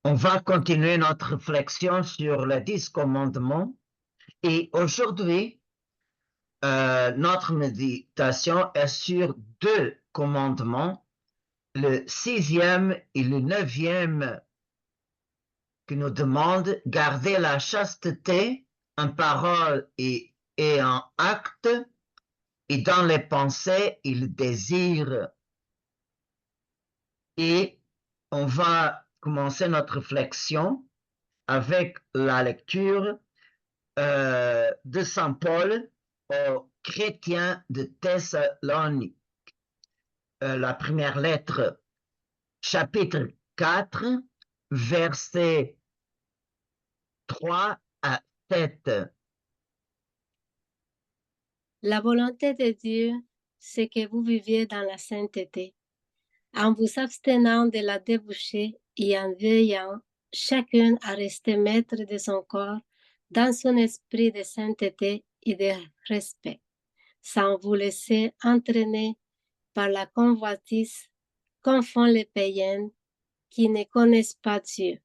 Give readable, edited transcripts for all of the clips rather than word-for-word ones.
On va continuer notre réflexion sur les 10 commandements et aujourd'hui, notre méditation est sur 2 commandements, le 6e et le 9e qui nous demandent garder la chasteté en parole et en acte et dans les pensées et le désir. Et on va commencer notre réflexion avec la lecture de Saint Paul aux chrétiens de Thessalonique. La première lettre, chapitre 4, versets 3 à 7. La volonté de Dieu, c'est que vous viviez dans la sainteté, en vous abstenant de la débaucher et en veillant chacun à rester maître de son corps dans son esprit de sainteté et de respect, sans vous laisser entraîner par la convoitise qu'en font les païens qui ne connaissent pas Dieu.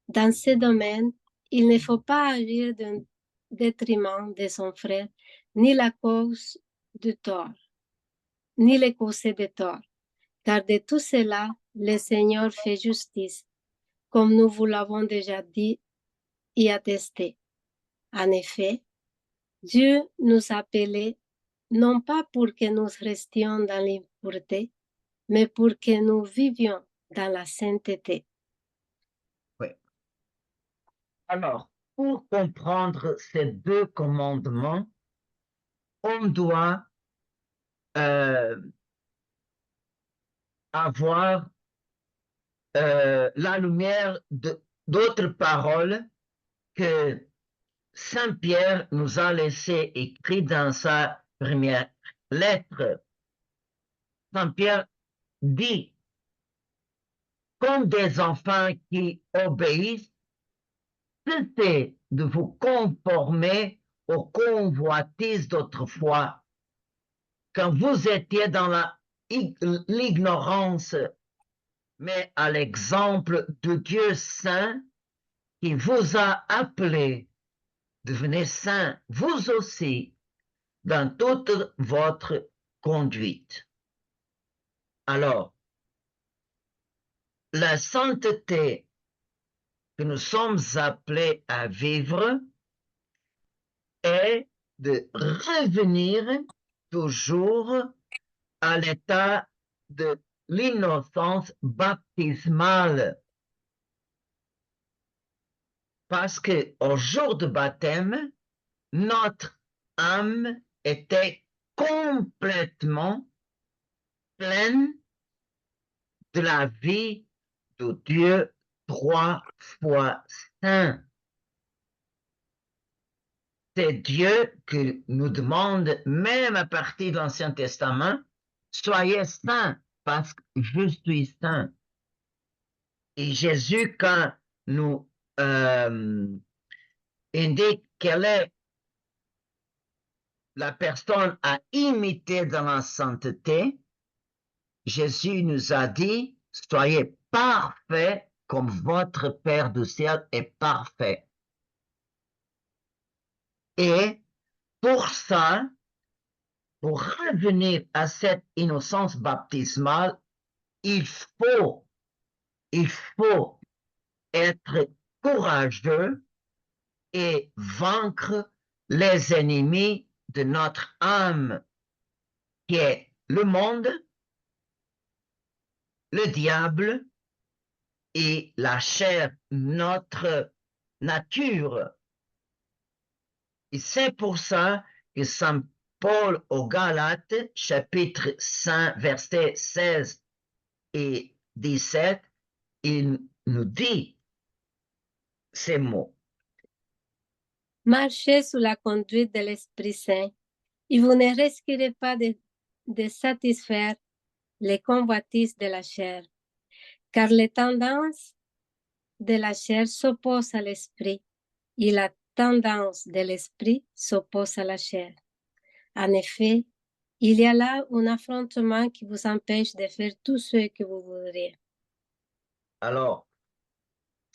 Dans ce domaine, il ne faut pas agir d'un détriment de son frère, ni la cause du tort, ni les causer de tort, car de tout cela, le Seigneur fait justice, comme nous vous l'avons déjà dit et attesté. En effet, Dieu nous a appelés non pas pour que nous restions dans l'impureté, mais pour que nous vivions dans la sainteté. Oui. Alors, pour comprendre ces 2 commandements, on doit avoir la lumière d'autres paroles que Saint Pierre nous a laissé écrit dans sa première lettre. Saint Pierre dit, comme des enfants qui obéissent, cessez de vous conformer aux convoitises d'autrefois, quand vous étiez dans l'ignorance, mais à l'exemple de Dieu saint qui vous a appelé. Devenez saints, vous aussi, dans toute votre conduite. Alors, la sainteté que nous sommes appelés à vivre est de revenir toujours à l'état de l'innocence baptismale. Parce qu'au jour de baptême, notre âme était complètement pleine de la vie de Dieu 3 fois saint. C'est Dieu qui nous demande, même à partir de l'Ancien Testament, soyez saints parce que je suis saint. Et Jésus, quand nous indique quelle est la personne à imiter dans la sainteté, Jésus nous a dit, soyez parfaits comme votre Père du ciel est parfait. Et pour ça, pour revenir à cette innocence baptismale, il faut être courageux et vaincre les ennemis de notre âme, qui est le monde, le diable et la chair, notre nature. Et c'est pour ça que Saint Paul aux Galates, chapitre 5, versets 16 et 17, il nous dit ces mots. Marchez sous la conduite de l'Esprit Saint et vous ne risquerez pas de satisfaire les convoitises de la chair, car les tendances de la chair s'opposent à l'Esprit et la tendance de l'Esprit s'oppose à la chair. En effet, il y a là un affrontement qui vous empêche de faire tout ce que vous voudriez. Alors,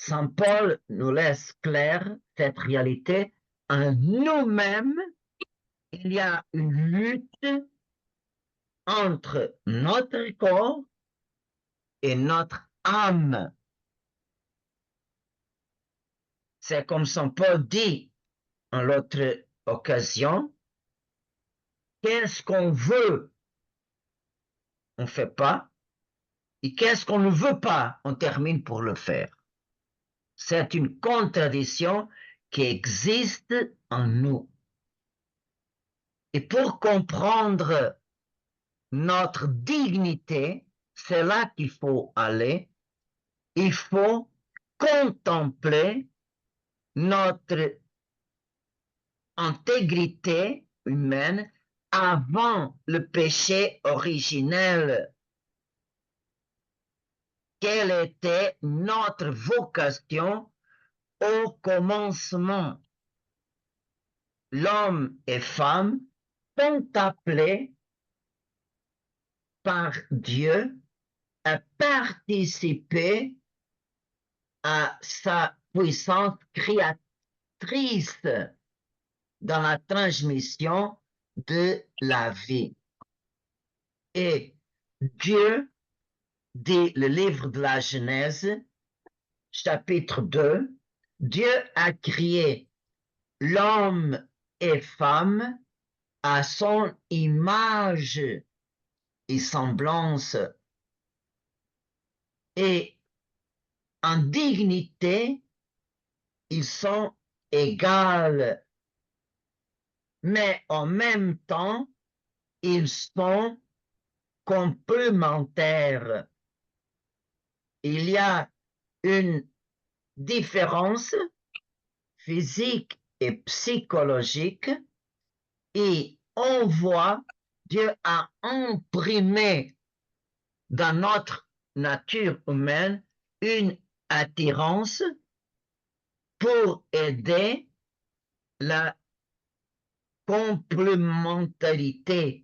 Saint Paul nous laisse clair cette réalité. En nous-mêmes, il y a une lutte entre notre corps et notre âme. C'est comme Saint Paul dit en l'autre occasion, qu'est-ce qu'on veut, on ne fait pas, et qu'est-ce qu'on ne veut pas, on termine pour le faire. C'est une contradiction qui existe en nous. Et pour comprendre notre dignité, c'est là qu'il faut aller. Il faut contempler notre intégrité humaine avant le péché originel. Quelle était notre vocation au commencement? L'homme et femme sont appelés par Dieu à participer à sa puissance créatrice dans la transmission de la vie. Et Dieu dit le livre de la Genèse, chapitre 2, Dieu a créé l'homme et femme à son image et semblance. Et en dignité, ils sont égaux, mais en même temps, ils sont complémentaires. Il y a une différence physique et psychologique et on voit Dieu a imprimé dans notre nature humaine une attirance pour aider la complémentarité.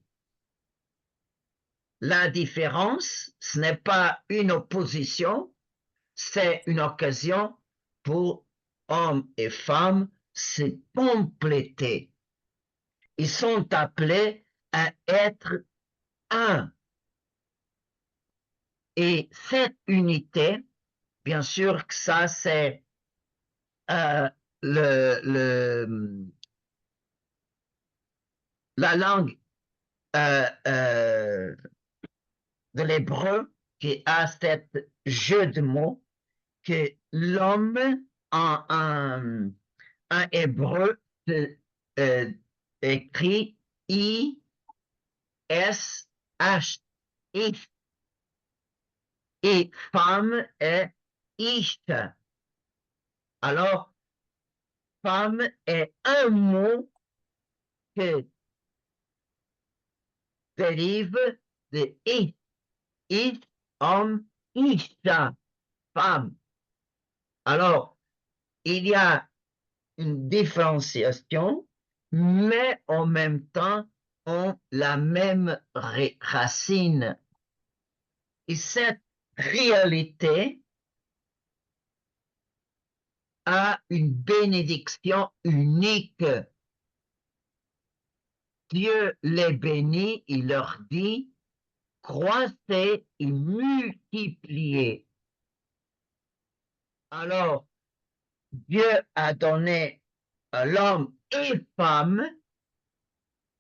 La différence, ce n'est pas une opposition, c'est une occasion pour hommes et femmes se compléter. Ils sont appelés à être un. Et cette unité, bien sûr que ça, c'est la langue de l'hébreu qui a cet jeu de mots que l'homme en hébreu écrit I-S-H, ish, et femme est ish. Alors, femme est un mot qui dérive de ish, ish, homme, isha, femme. Alors, il y a une différenciation, mais en même temps, ont la même racine. Et cette réalité a une bénédiction unique. Dieu les bénit, il leur dit, croissez et multipliez. Alors, Dieu a donné à l'homme et femme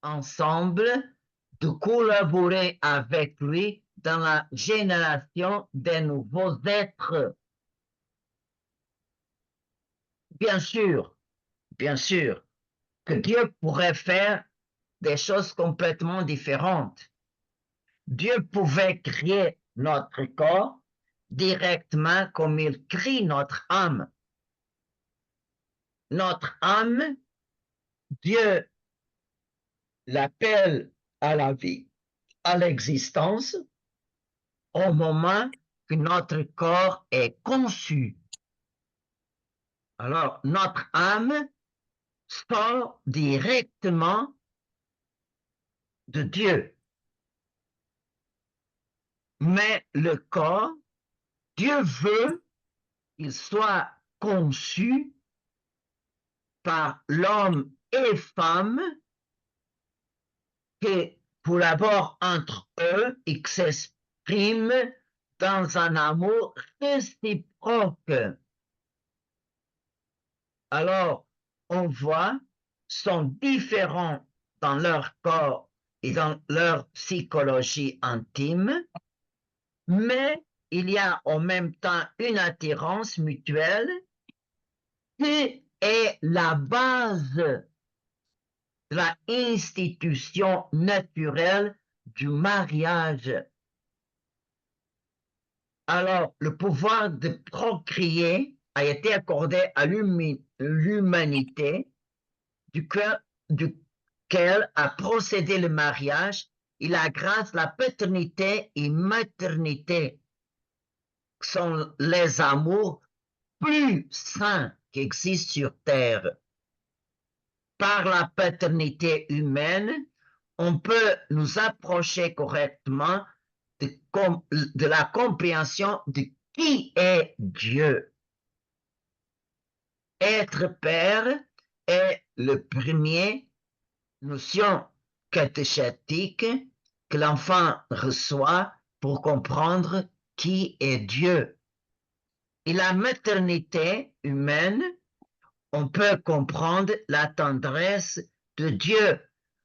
ensemble de collaborer avec lui dans la génération des nouveaux êtres. Bien sûr que Dieu pourrait faire des choses complètement différentes. Dieu pouvait créer notre corps directement comme il crée notre âme. Notre âme, Dieu l'appelle à la vie, à l'existence, au moment que notre corps est conçu. Alors, notre âme sort directement de Dieu. Mais le corps, Dieu veut qu'il soit conçu par l'homme et femme, que pour l'abord entre eux, ils s'expriment dans un amour réciproque. Alors, on voit, sont différents dans leur corps et dans leur psychologie intime, mais il y a en même temps une attirance mutuelle qui est la base de la institution naturelle du mariage. Alors, le pouvoir de procréer a été accordé à l'humanité duquel a procédé le mariage et la grâce, la paternité et maternité sont les amours plus sains qui existent sur Terre. Par la paternité humaine, on peut nous approcher correctement de la compréhension de qui est Dieu. Être père est le premier notion catéchétique que l'enfant reçoit pour comprendre qui est Dieu. Et la maternité humaine, on peut comprendre la tendresse de Dieu.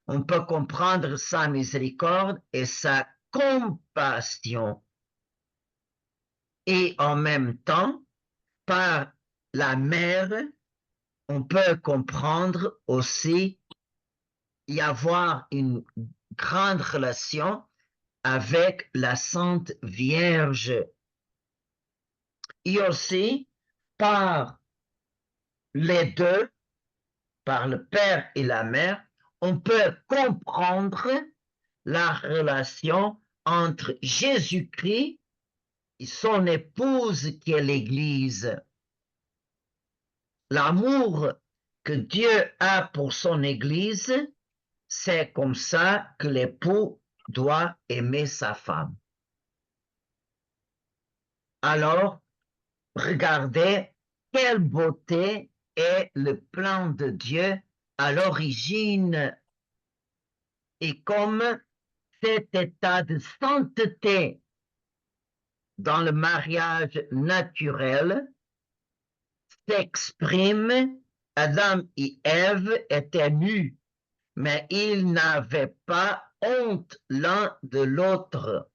On peut comprendre sa miséricorde et sa compassion. Et en même temps, par la mère, on peut comprendre aussi y avoir une grande relation avec la Sainte Vierge. Et aussi, par les deux, par le père et la mère, on peut comprendre la relation entre Jésus-Christ et son épouse qui est l'Église. L'amour que Dieu a pour son Église, c'est comme ça que l'époux doit aimer sa femme. Alors, regardez quelle beauté est le plan de Dieu à l'origine et comme cet état de sainteté dans le mariage naturel s'exprime. Adam et Ève étaient nus, mais ils n'avaient pas honte l'un de l'autre.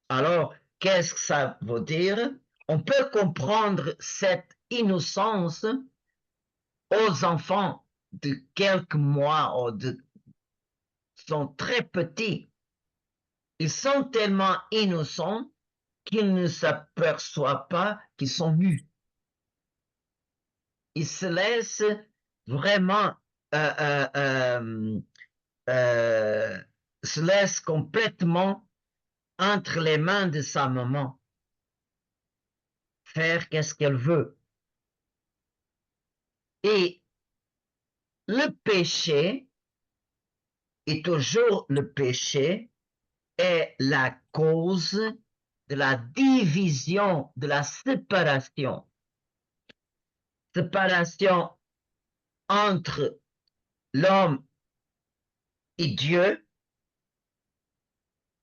Alors, qu'est-ce que ça veut dire? On peut comprendre cette innocence aux enfants de quelques mois ou sont très petits. Ils sont tellement innocents qu'ils ne s'aperçoivent pas qu'ils sont nus. Ils se laissent vraiment se laissent complètement entre les mains de sa maman, faire qu'est-ce qu'elle veut. Et le péché est toujours le péché est la cause de la division, de la séparation. Séparation entre l'homme et Dieu,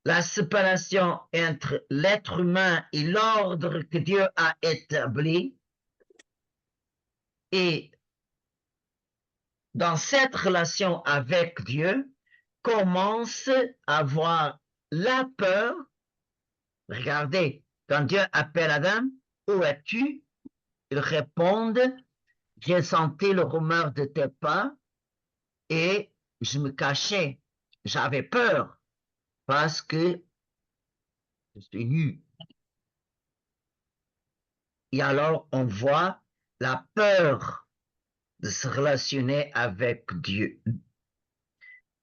la séparation entre l'être humain et l'ordre que Dieu a établi. Et dans cette relation avec Dieu, commence à avoir la peur. Regardez, quand Dieu appelle Adam, où es-tu? Il répond, j'ai senti le rumeur de tes pas et je me cachais. J'avais peur parce que je suis nu. Et alors, on voit la peur de se relationner avec Dieu.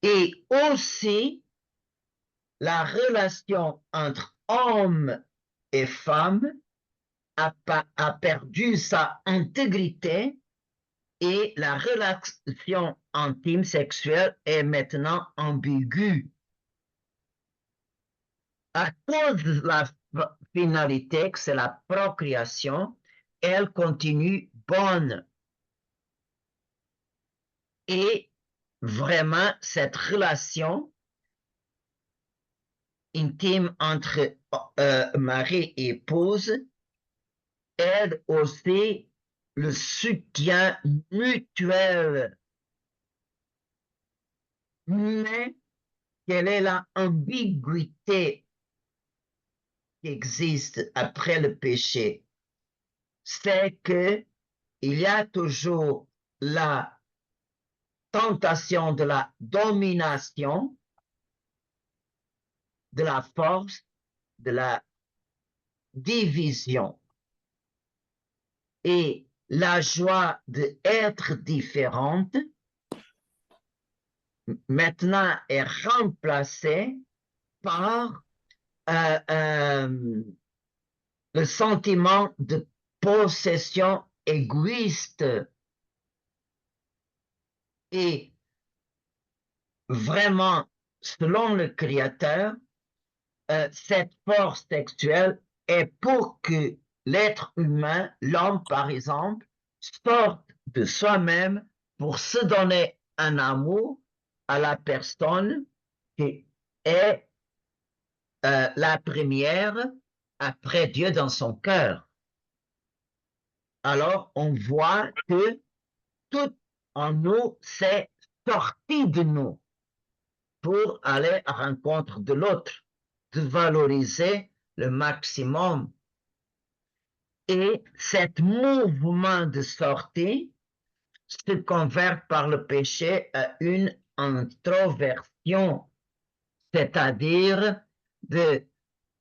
Et aussi, la relation entre homme et femme a perdu sa intégrité et la relation intime sexuelle est maintenant ambiguë. À cause de la finalité, que c'est la procréation, elle continue bonne. Et vraiment, cette relation intime entre mari et épouse aide aussi le soutien mutuel. Mais quelle est la ambiguïté qui existe après le péché? C'est que il y a toujours la tentation de la domination, de la force, de la division. Et la joie d'être différente maintenant est remplacée par le sentiment de possession égoïste. Et vraiment, selon le Créateur, cette force sexuelle est pour que l'être humain, l'homme par exemple, sorte de soi-même pour se donner un amour à la personne qui est la première après Dieu dans son cœur. Alors, on voit que tout en nous, c'est sorti de nous pour aller à rencontre de l'autre, de valoriser le maximum. Et cet mouvement de sortie se convert par le péché à une introversion, c'est-à-dire de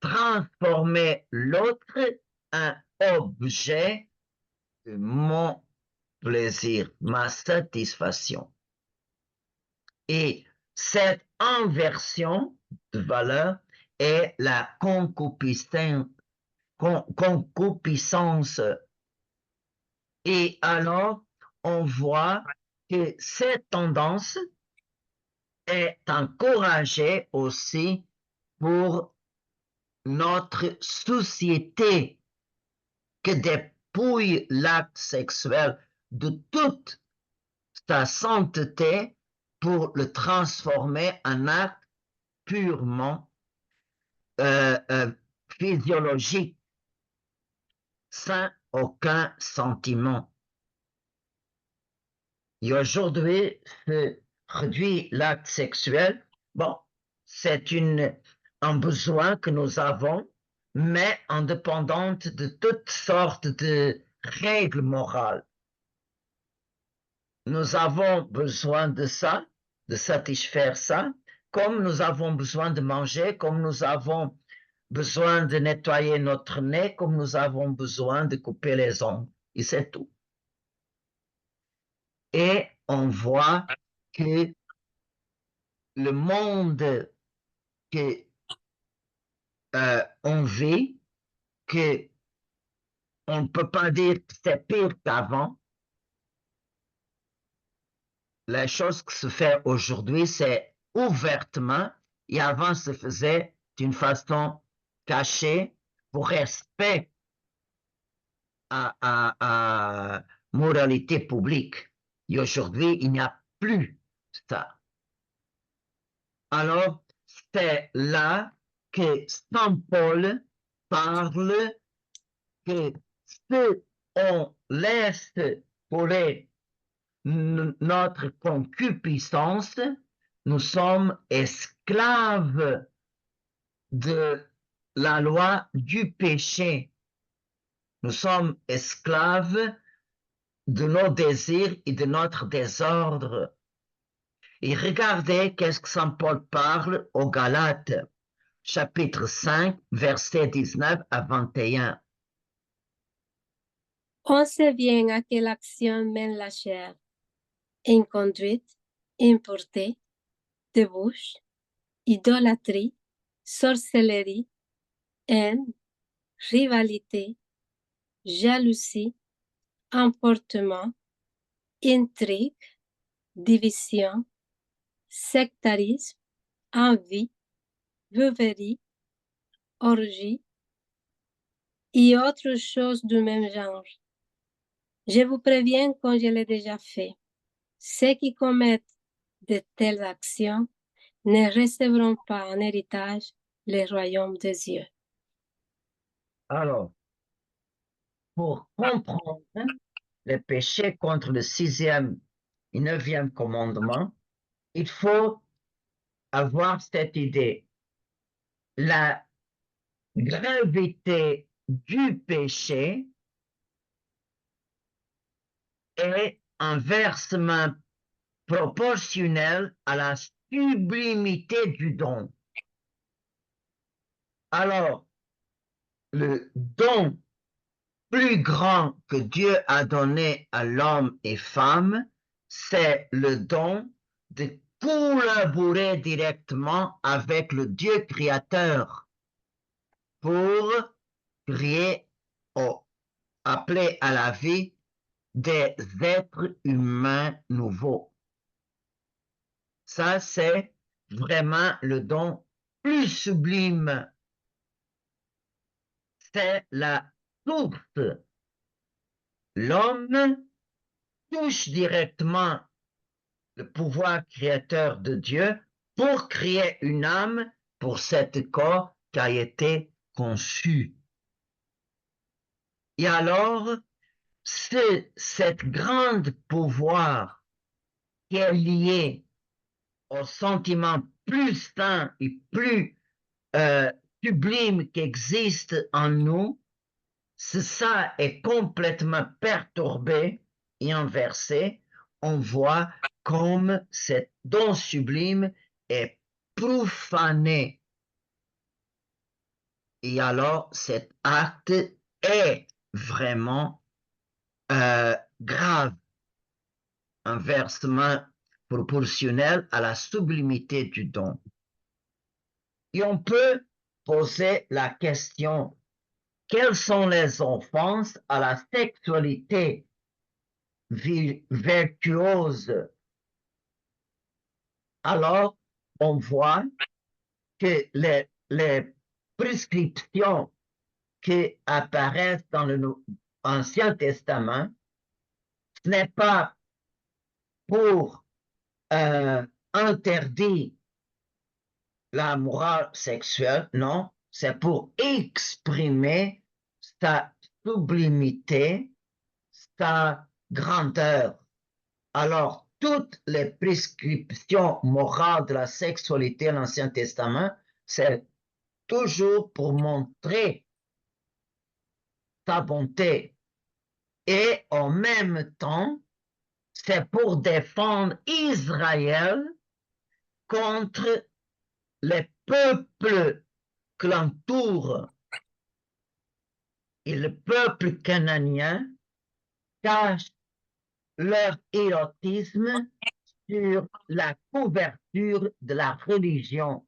transformer l'autre en objet de mon plaisir, ma satisfaction. Et cette inversion de valeur est la concupiscence. Et alors, on voit que cette tendance est encouragée aussi pour notre société que dépouille l'acte sexuel de toute sa sainteté pour le transformer en acte purement physiologique, sans aucun sentiment. Et aujourd'hui, se réduit l'acte sexuel. Bon, c'est un besoin que nous avons, mais indépendante de toutes sortes de règles morales. Nous avons besoin de ça, de satisfaire ça, comme nous avons besoin de manger, comme nous avons besoin de nettoyer notre nez, comme nous avons besoin de couper les ongles. Et c'est tout. Et on voit que le monde que on vit, que on ne peut pas dire que c'est pire qu'avant. La chose qui se fait aujourd'hui, c'est ouvertement, et avant se faisait d'une façon cachée pour respect à moralité publique. Et aujourd'hui, il n'y a plus ça. Alors, c'est là que Saint Paul parle que si on laisse couler notre concupiscence, nous sommes esclaves de la loi du péché. Nous sommes esclaves de nos désirs et de notre désordre. Et regardez qu'est-ce que Saint Paul parle aux Galates, chapitre 5, versets 19 à 21. On sait bien à quelle action mène la chair: inconduite, impureté, débauche, idolâtrie, sorcellerie, haine, rivalité, jalousie, emportement, intrigue, division, sectarisme, envie, veuverie, orgie, et autres choses du même genre. Je vous préviens, comme je l'ai déjà fait, ceux qui commettent de telles actions ne recevront pas en héritage le royaume des cieux. Alors, pour comprendre le péché contre le 6e et 9e commandement, il faut avoir cette idée. La gravité du péché est inversement proportionnelle à la sublimité du don. Alors, le don plus grand que Dieu a donné à l'homme et femme, c'est le don de collaborer directement avec le Dieu créateur pour créer ou appeler à la vie des êtres humains nouveaux. Ça, c'est vraiment le don plus sublime. C'est la source. L'homme touche directement le pouvoir créateur de Dieu pour créer une âme pour cet corps qui a été conçu. Et alors, c'est cette grande pouvoir qui est lié au sentiment plus sain et plus sublime qui existe en nous, ça est complètement perturbé et inversé. On voit comme cet don sublime est profané. Et alors, cet acte est vraiment grave, inversement proportionnel à la sublimité du don. Et on peut poser la question, quelles sont les offenses à la sexualité vertueuse? Alors, on voit que les prescriptions qui apparaissent dans l'Ancien Testament, ce n'est pas pour interdire la morale sexuelle, non, c'est pour exprimer sa sublimité, sa grandeur. Alors, toutes les prescriptions morales de la sexualité de l'Ancien Testament, c'est toujours pour montrer sa bonté. Et en même temps, c'est pour défendre Israël contre les peuples qui l'entourent. Et le peuple cananien cache leur érotisme sur la couverture de la religion.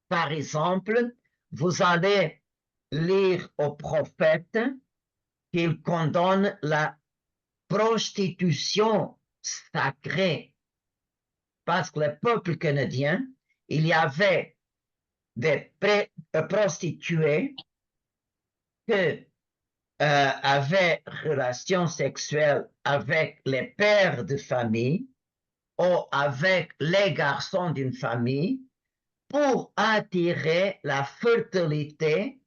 Par exemple, vous allez lire au prophète qu'il condamne la prostitution sacrée. Parce que le peuple canadien, il y avait des prostituées qui avaient relations sexuelles avec les pères de famille ou avec les garçons d'une famille pour attirer la fertilité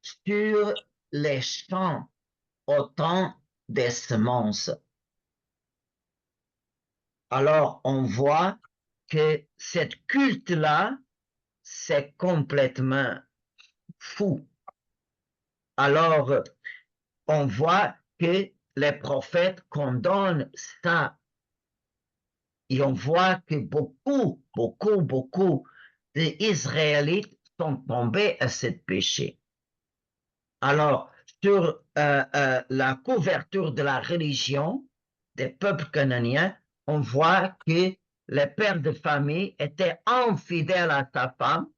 sur les champs au temps des semences. Alors, on voit que cette culte-là, c'est complètement fou. Alors, on voit que les prophètes condamnent ça. Et on voit que beaucoup d'Israélites sont tombés à ce péché. Alors, sur la couverture de la religion des peuples cananiens, on voit que les pères de famille étaient infidèles à sa femme,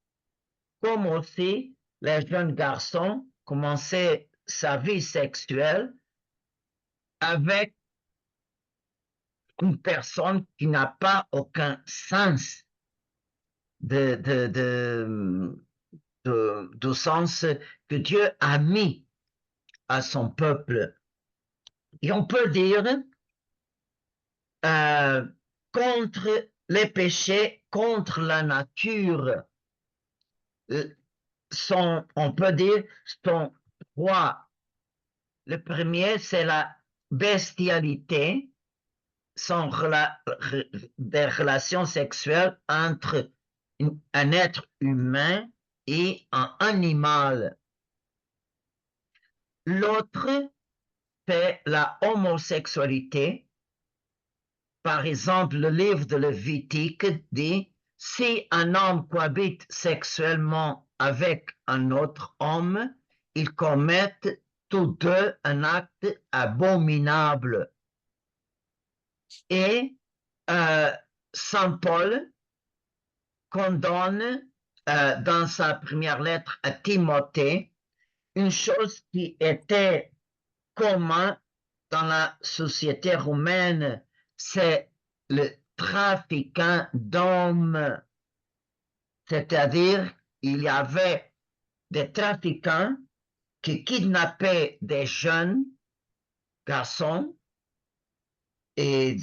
comme aussi les jeunes garçons commençaient sa vie sexuelle avec une personne qui n'a pas aucun sens de du sens que Dieu a mis à son peuple. Et on peut dire contre les péchés, contre la nature, on peut dire sont trois. Le premier, c'est la bestialité, des relations sexuelles entre un être humain et un animal. L'autre, c'est la homosexualité. Par exemple, le livre de Lévitique dit, si un homme cohabite sexuellement avec un autre homme, ils commettent tous deux un acte abominable. Et Saint Paul condamne dans sa première lettre à Timothée une chose qui était commune dans la société romaine, c'est le trafiquant d'hommes. C'est-à-dire, il y avait des trafiquants qui kidnappaient des jeunes garçons et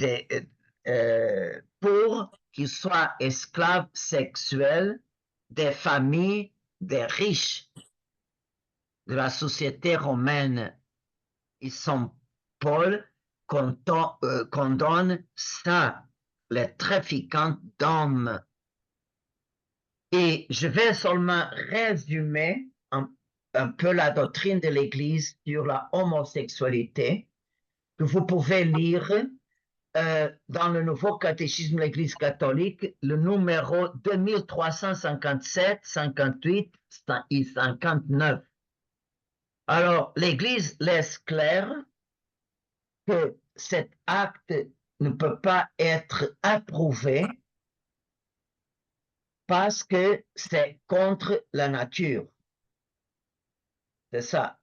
pour qu'ils soient esclaves sexuels des familles des riches de société romaine. Et Saint Paul condamne ça, les trafiquants d'hommes. Et je vais seulement résumer un peu la doctrine de l'Église sur la homosexualité, que vous pouvez lire dans le nouveau catéchisme de l'Église catholique, le numéro 2357, 58 et 59. Alors, l'Église laisse clair que cet acte ne peut pas être approuvé parce que c'est contre la nature. C'est ça.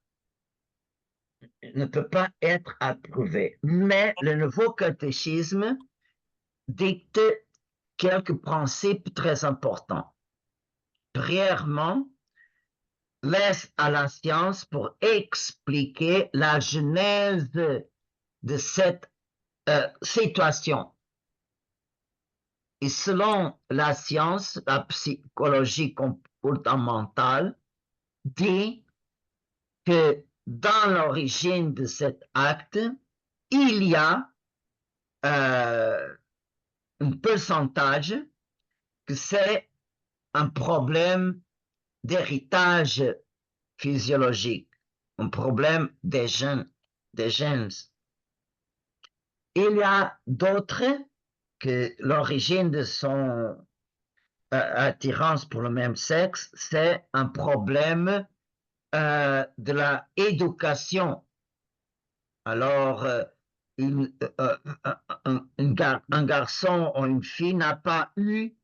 Il ne peut pas être approuvé. Mais le nouveau catéchisme dicte quelques principes très importants. Premièrement, laisse à la science pour expliquer la genèse de cette situation. Et selon la science, la psychologie comportementale dit que dans l'origine de cet acte, il y a un pourcentage que c'est un problème d'héritage physiologique, un problème des gènes. Il y a d'autres que l'origine de son attirance pour le même sexe, c'est un problème de la éducation. Alors, un garçon ou une fille n'a pas eu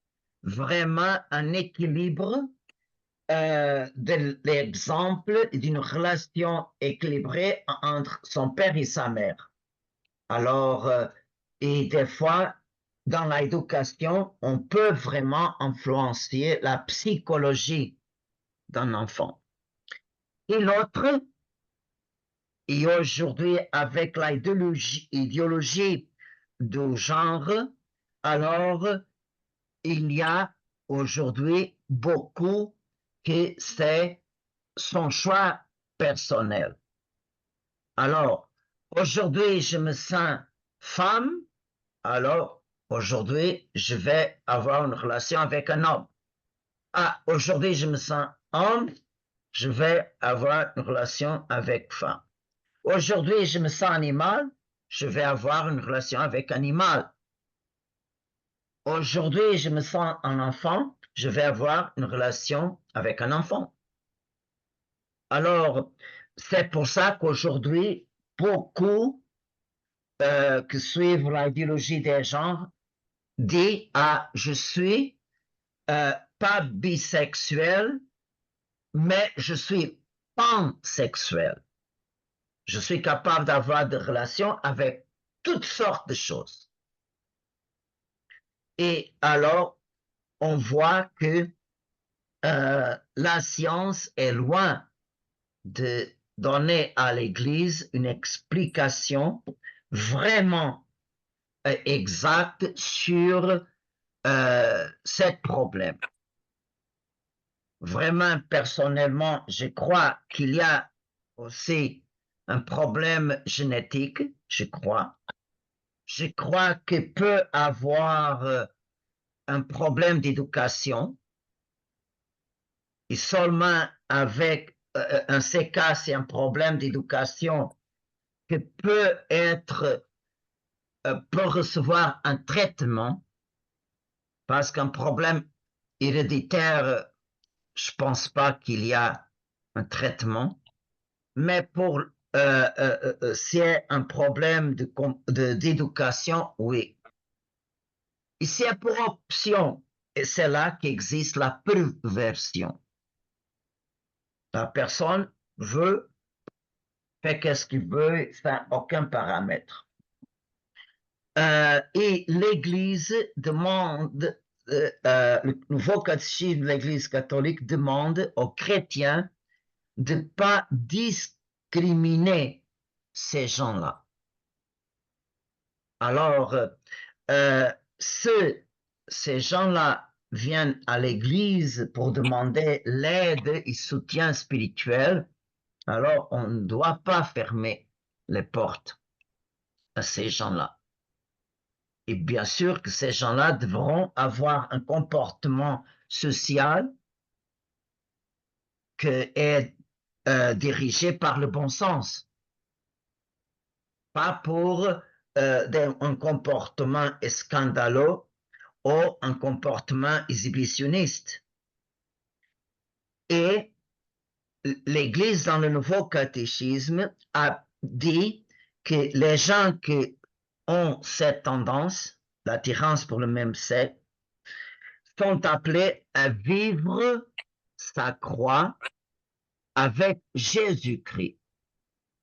vraiment un équilibre de l'exemple d'une relation équilibrée entre son père et sa mère. Alors, et des fois, dans l'éducation, on peut vraiment influencer la psychologie d'un enfant. Et l'autre, et aujourd'hui, avec l'idéologie du genre, alors, il y a aujourd'hui beaucoup que c'est son choix personnel. Alors, aujourd'hui, je me sens femme, alors aujourd'hui, je vais avoir une relation avec un homme. Ah, aujourd'hui, je me sens homme, je vais avoir une relation avec femme. Aujourd'hui, je me sens animal, je vais avoir une relation avec animal. Aujourd'hui, je me sens un enfant, je vais avoir une relation avec un enfant. Alors, c'est pour ça qu'aujourd'hui, beaucoup qui suivent l'idéologie des genres disent je suis pas bisexuel, mais je suis pansexuel. Je suis capable d'avoir des relations avec toutes sortes de choses. Et alors, on voit que la science est loin de donner à l'Église une explication vraiment exacte sur ce problème. Vraiment, personnellement, je crois qu'il y a aussi un problème génétique, je crois. Je crois qu'il peut avoir un problème d'éducation et seulement avec un ces cas, c'est un problème d'éducation qui peut être, peut recevoir un traitement parce qu'un problème héréditaire, je pense pas qu'il y a un traitement, mais pour c'est un problème d'éducation, oui. Et c'est pour option, et c'est là qu'existe la perversion. La personne veut, fait qu'est-ce qu'il veut, sans aucun paramètre. Et l'Église demande, le nouveau catéchisme de l'Église catholique demande aux chrétiens de ne pas discriminer ces gens-là. Alors, ces gens-là viennent à l'Église pour demander l'aide et soutien spirituel, alors on ne doit pas fermer les portes à ces gens-là. Et bien sûr que ces gens-là devront avoir un comportement social qui est dirigé par le bon sens, pas pour un comportement scandaleux ou un comportement exhibitionniste. Et l'Église, dans le nouveau catéchisme, a dit que les gens qui ont cette tendance, l'attirance pour le même sexe, sont appelés à vivre sa croix avec Jésus-Christ.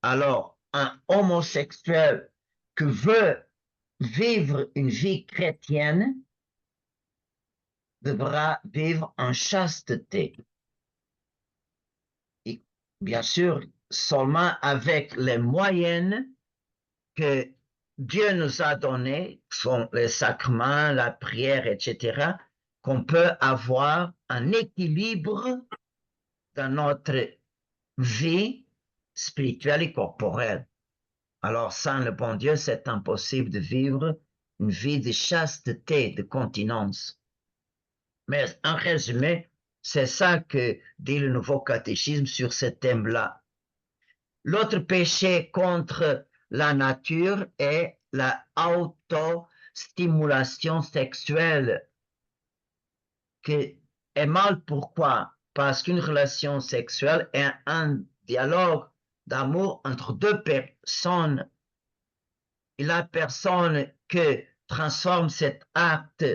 Alors, un homosexuel qui veut vivre une vie chrétienne devra vivre en chasteté. Et bien sûr, seulement avec les moyens que Dieu nous a donnés, sont les sacrements, la prière, etc., qu'on peut avoir un équilibre dans notre vie spirituelle et corporelle. Alors, sans le bon Dieu, c'est impossible de vivre une vie de chasteté, de continence. Mais en résumé, c'est ça que dit le nouveau catéchisme sur ce thème-là. L'autre péché contre la nature est la autostimulation sexuelle, qui est mal. Pourquoi? Parce qu'une relation sexuelle est un dialogue d'amour entre deux personnes. Et la personne qui transforme cet acte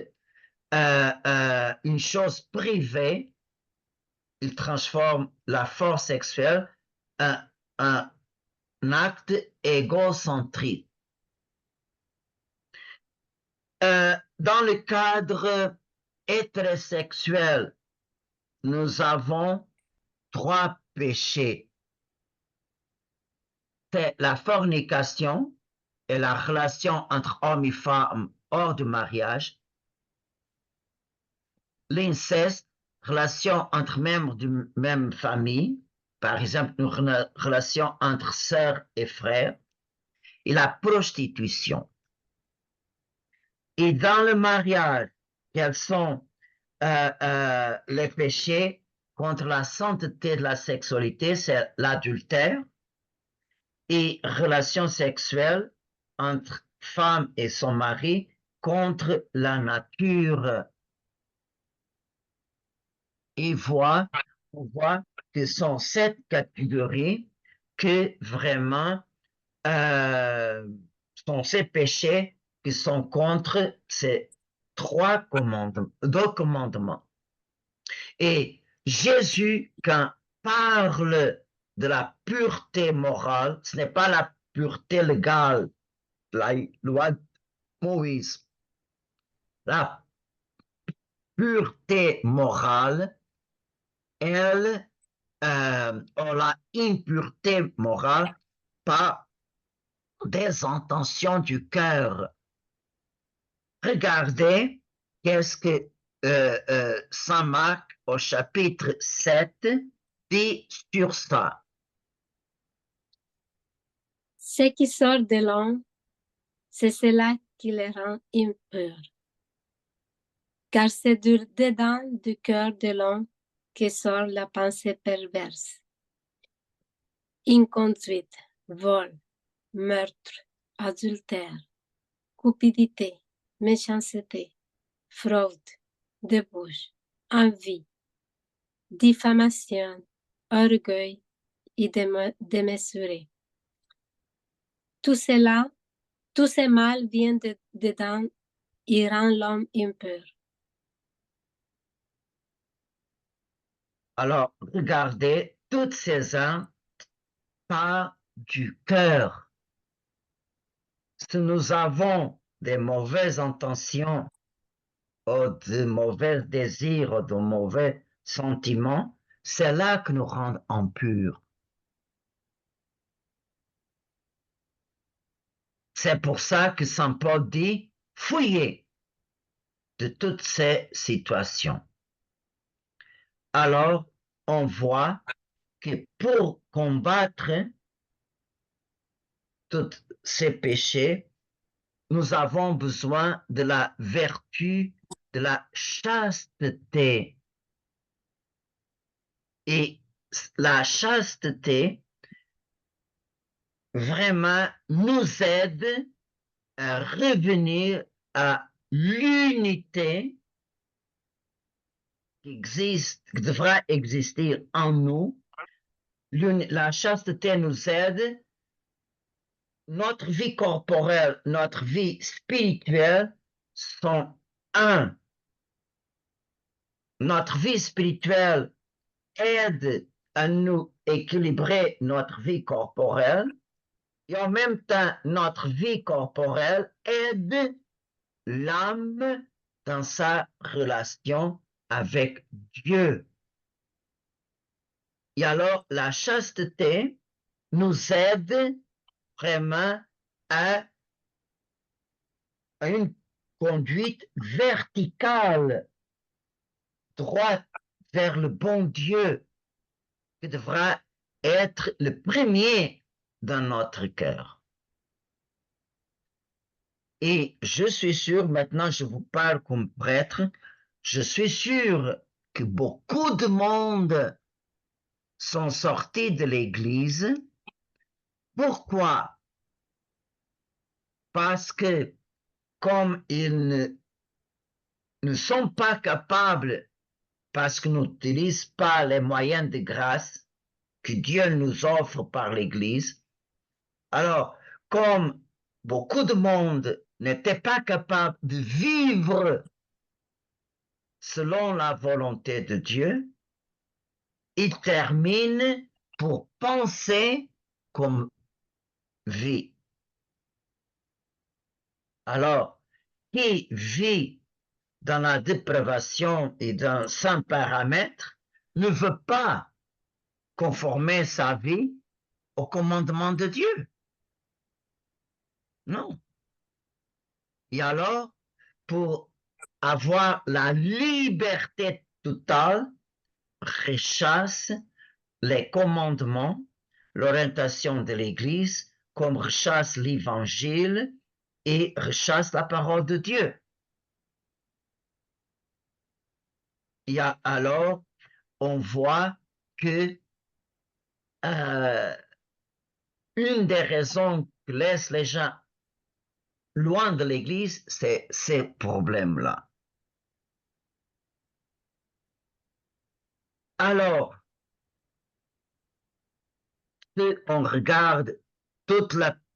une chose privée, il transforme la force sexuelle en un acte égocentrique. Dans le cadre hétérosexuel, nous avons 3 péchés. C'est la fornication et la relation entre hommes et femmes hors du mariage. L'inceste, relation entre membres d'une même famille, par exemple une relation entre sœurs et frères, et la prostitution. Et dans le mariage, quels sont les péchés contre la sainteté de la sexualité? C'est l'adultère et relations sexuelles entre femme et son mari contre la nature. Et on voit que sont cette catégorie que vraiment sont ces péchés qui sont contre ces 2 commandements. Et Jésus, quand parle de la pureté morale, ce n'est pas la pureté légale, la loi de Moïse. La pureté morale, elle ont la impureté morale par des intentions du cœur. Regardez qu'est-ce que Saint Marc au chapitre 7 dit sur ça. Ce qui sort de l'homme, c'est cela qui les rend impurs. Car c'est du dedans du cœur de l'homme que sort la pensée perverse. Inconduite, vol, meurtre, adultère, cupidité, méchanceté, fraude, débauche, envie, diffamation, orgueil et démesuré. Tout cela, tous ces mal viennent dedans et rend l'homme impur. Alors, regardez, toutes ces âmes partent du cœur. Si nous avons des mauvaises intentions ou de mauvais désirs ou de mauvais sentiments, c'est là que nous rendons impurs. C'est pour ça que Saint Paul dit, fouillez de toutes ces situations. Alors, on voit que pour combattre tous ces péchés, nous avons besoin de la vertu, de la chasteté. Et la chasteté vraiment nous aide à revenir à l'unité qui existe, qui devra exister en nous. La chasteté nous aide, notre vie corporelle, notre vie spirituelle sont un. Notre vie spirituelle aide à nous équilibrer notre vie corporelle et en même temps, notre vie corporelle aide l'âme dans sa relation avec Dieu. Et alors, la chasteté nous aide vraiment à une conduite verticale, droite vers le bon Dieu, qui devra être le premier dans notre cœur. Et je suis sûr, maintenant je vous parle comme prêtre, je suis sûr que beaucoup de monde sont sortis de l'Église. Pourquoi? Parce que comme ils ne sont pas capables, parce qu'ils n'utilisent pas les moyens de grâce que Dieu nous offre par l'Église, alors comme beaucoup de monde n'était pas capable de vivre selon la volonté de Dieu, il termine pour penser comme vit. Alors, qui vit dans la dépravation et dans sans paramètre ne veut pas conformer sa vie au commandement de Dieu. Non. Et alors, pour avoir la liberté totale, rechasse les commandements, l'orientation de l'Église, comme rechasse l'Évangile et rechasse la parole de Dieu. Et alors, on voit que une des raisons que laissent les gens loin de l'Église, c'est ces problèmes-là. Alors, si on regarde tout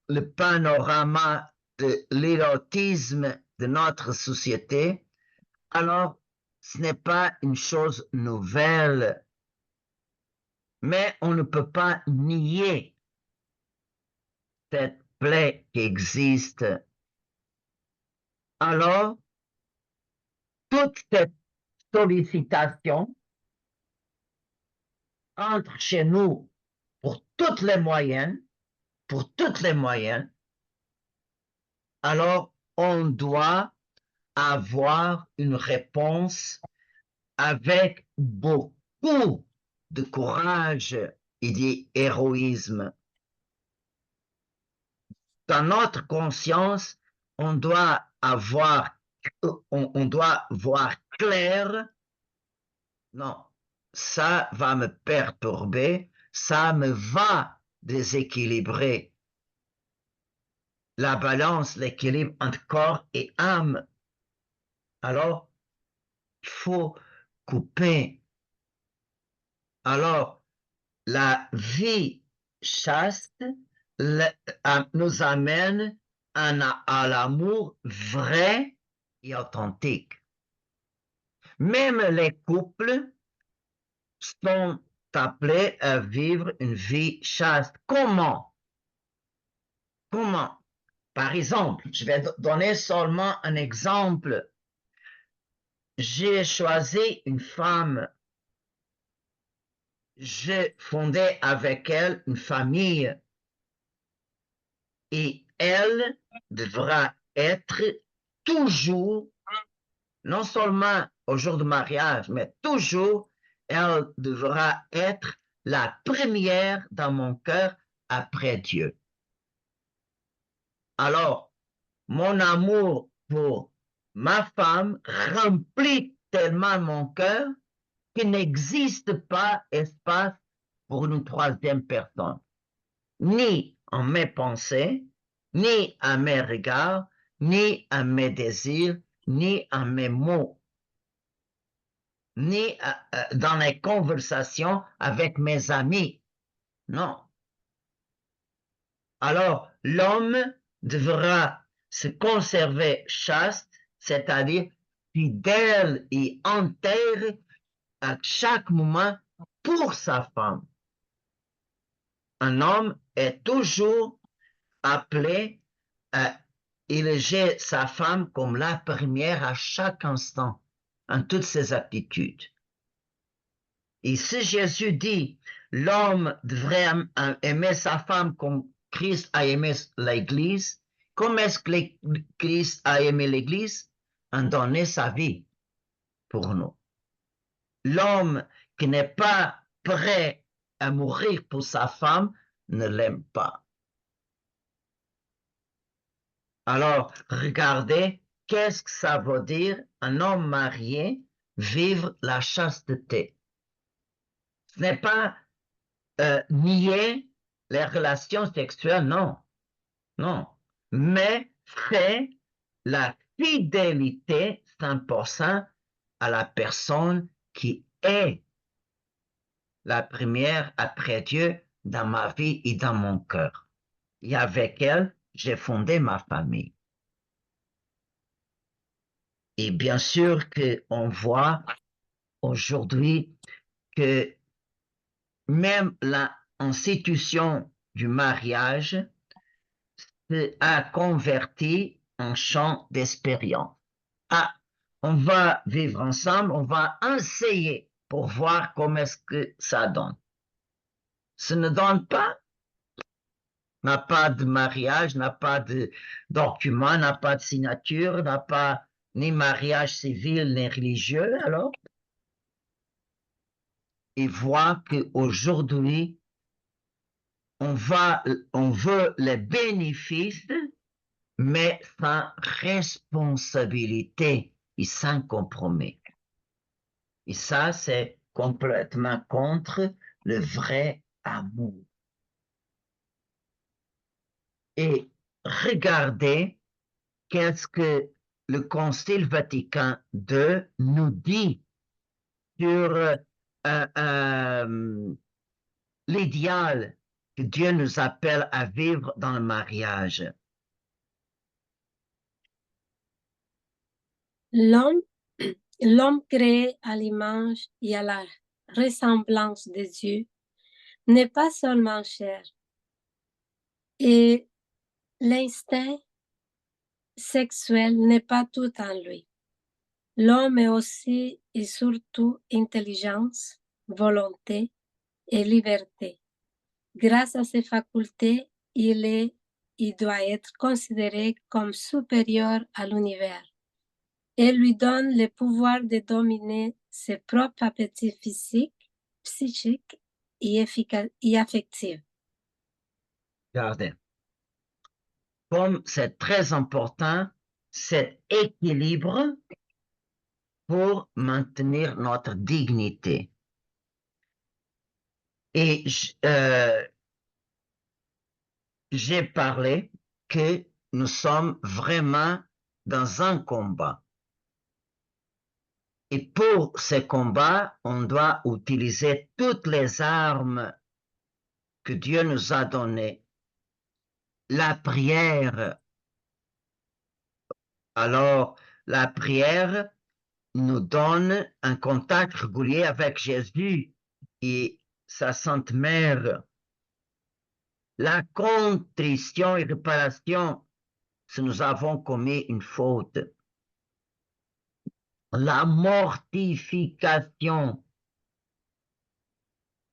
le panorama de l'érotisme de notre société, alors ce n'est pas une chose nouvelle, mais on ne peut pas nier cette plaie qui existe. Alors, toute cette sollicitation entre chez nous pour toutes les moyens, alors on doit avoir une réponse avec beaucoup de courage et d'héroïsme. Dans notre conscience, on doit on doit voir clair. Non, ça va me perturber, ça me va déséquilibrer la balance, l'équilibre entre corps et âme. Alors, il faut couper. Alors, la vie chaste nous amène à l'amour vrai et authentique. Même les couples sont appelés à vivre une vie chaste. Comment? Comment? Par exemple, je vais donner seulement un exemple. J'ai choisi une femme, j'ai fondé avec elle une famille et elle devra être toujours, non seulement au jour du mariage, mais toujours, elle devra être la première dans mon cœur après Dieu. Alors, mon amour pour ma femme remplit tellement mon cœur qu'il n'existe pas espace pour une troisième personne, ni en mes pensées, ni à mes regards, ni à mes désirs, ni à mes mots, ni dans les conversations avec mes amis. Non. Alors, l'homme devra se conserver chaste, c'est-à-dire fidèle et entier à chaque moment pour sa femme. Un homme est toujours appelé à éleger sa femme comme la première à chaque instant, en toutes ses attitudes. Et si Jésus dit l'homme devrait aimer sa femme comme Christ a aimé l'Église, comment est-ce que Christ a aimé l'Église? En donner sa vie pour nous. L'homme qui n'est pas prêt à mourir pour sa femme ne l'aime pas. Alors, regardez, qu'est-ce que ça veut dire un homme marié vivre la chasteté? Ce n'est pas nier les relations sexuelles, non, non. Mais c'est la fidélité 100% à la personne qui est la première après Dieu dans ma vie et dans mon cœur. Et avec elle, j'ai fondé ma famille. Et bien sûr qu'on voit aujourd'hui que même l'institution du mariage a converti en champ d'expérience. Ah, on va vivre ensemble, on va essayer pour voir comment est-ce que ça donne. Ça ne donne pas, n'a pas de mariage, n'a pas de document, n'a pas de signature, n'a pas ni mariage civil ni religieux, alors il voit qu'aujourd'hui, on veut les bénéfices, mais sans responsabilité et sans compromis. Et ça, c'est complètement contre le vrai amour. Et regardez qu'est-ce que le Concile Vatican II nous dit sur l'idéal que Dieu nous appelle à vivre dans le mariage. L'homme, l'homme créé à l'image et à la ressemblance de Dieu n'est pas seulement chair. Et l'instinct sexuel n'est pas tout en lui. L'homme est aussi et surtout intelligence, volonté, et liberté. Grâce à ses facultés, il doit être considéré comme supérieur à l'univers et lui donne le pouvoir de dominer ses propres appétits physiques, psychiques et affectifs. Regardez, comme c'est très important, cet équilibre pour maintenir notre dignité. Et j'ai parlé que nous sommes vraiment dans un combat. Et pour ce combat, on doit utiliser toutes les armes que Dieu nous a données. La prière. Alors, la prière nous donne un contact régulier avec Jésus et sa Sainte Mère. La contrition et réparation si nous avons commis une faute. La mortification.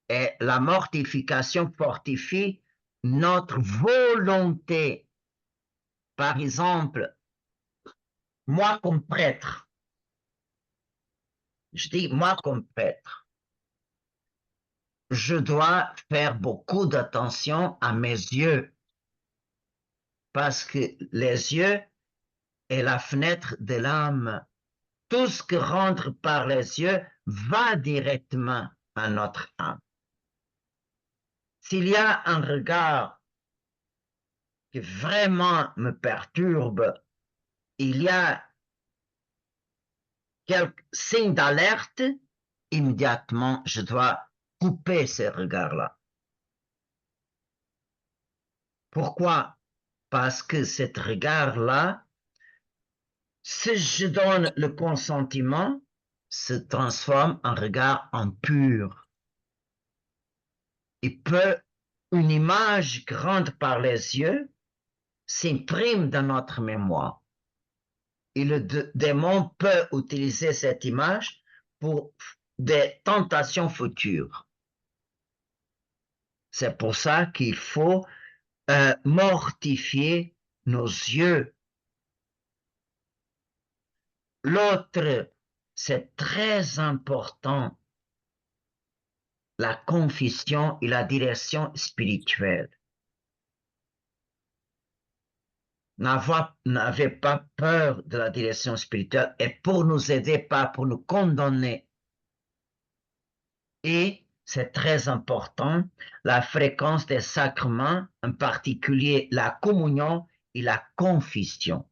Et la mortification fortifie notre volonté. Par exemple, moi comme prêtre, je dis moi comme prêtre, je dois faire beaucoup d'attention à mes yeux parce que les yeux est la fenêtre de l'âme. Tout ce qui rentre par les yeux va directement à notre âme. S'il y a un regard qui vraiment me perturbe, il y a quelques signes d'alerte, immédiatement, je dois couper ce regard-là. Pourquoi? Parce que ce regard-là, si je donne le consentement, se transforme en regard impur. Il peut, une image qui rentre par les yeux s'imprime dans notre mémoire. Et le démon peut utiliser cette image pour des tentations futures. C'est pour ça qu'il faut mortifier nos yeux. L'autre, c'est très important, la confession et la direction spirituelle. N'avez pas peur de la direction spirituelle et pour nous aider, pas pour nous condamner. Et c'est très important, la fréquence des sacrements, en particulier la communion et la confession.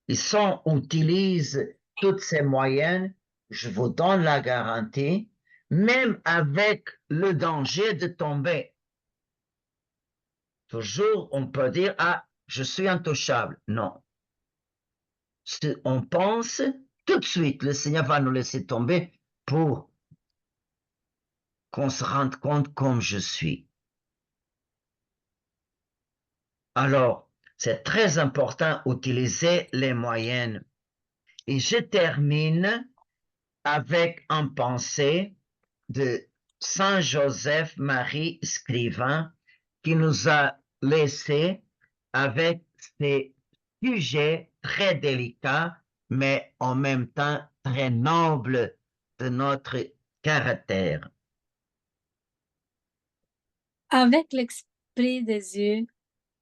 Et si on utilise tous ces moyens, je vous donne la garantie, même avec le danger de tomber. Toujours, on peut dire, ah, je suis intouchable. Non. Si on pense, tout de suite, le Seigneur va nous laisser tomber pour qu'on se rende compte comme je suis. Alors, c'est très important d'utiliser les moyens. Et je termine avec une pensée de Saint Joseph Marie Scrivin qui nous a laissé avec ces sujets très délicats, mais en même temps très nobles de notre caractère. Avec l'esprit des yeux,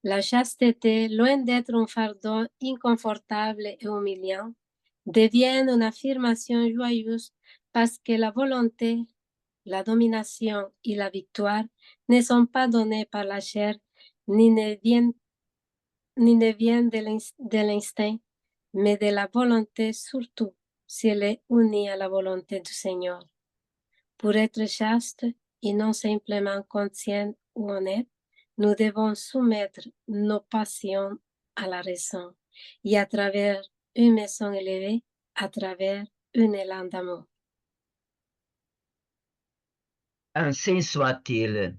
la chasteté, loin d'être un fardeau inconfortable et humiliant, devient une affirmation joyeuse parce que la volonté, la domination et la victoire ne sont pas données par la chair ni ne viennent de l'instinct, mais de la volonté surtout si elle est unie à la volonté du Seigneur. Pour être chaste et non simplement conscient ou honnête, nous devons soumettre nos passions à la raison et à travers une maison élevée, à travers un élan d'amour. Ainsi soit-il.